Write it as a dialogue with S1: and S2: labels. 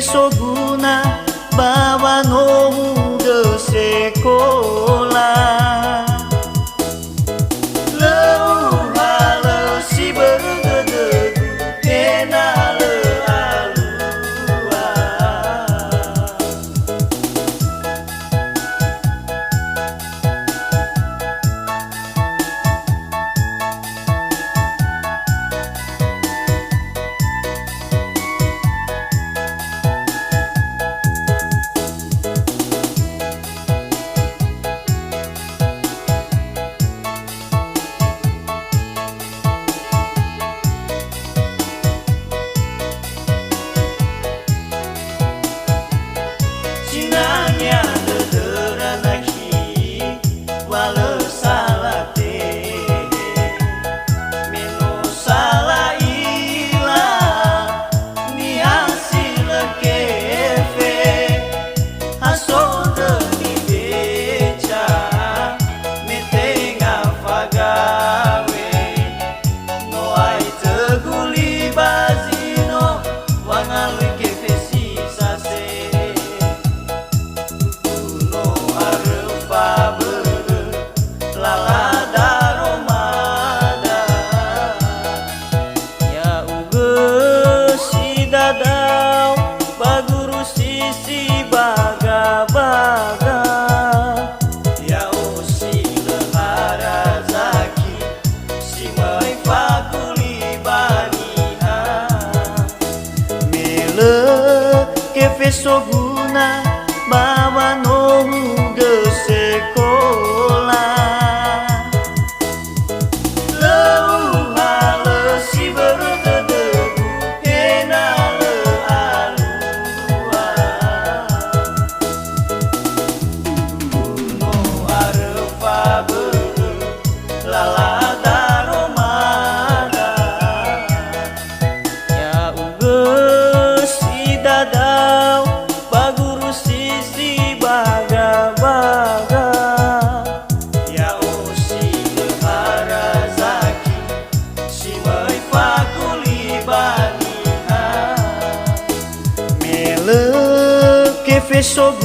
S1: soguna bawa nomu de sekolah. Leu halo si berdegu kena le alua. Sinanya dederan lagi walau salah teh menu salah ilah ni hasil kefe hasil demi beca metenga fagawe no ai teguli bazino wangalui kefe sisa se baga-baga ya usi lehara zaki si mai fakuli baniha mele kefe soguna bawa nomu de sekolah. Leu halo si berdegu kena le alua. Lala daromada ya uge si dadau baguru sisi baga-baga ya usi lehara zaki si mai fakuli baniha mele kefe soguna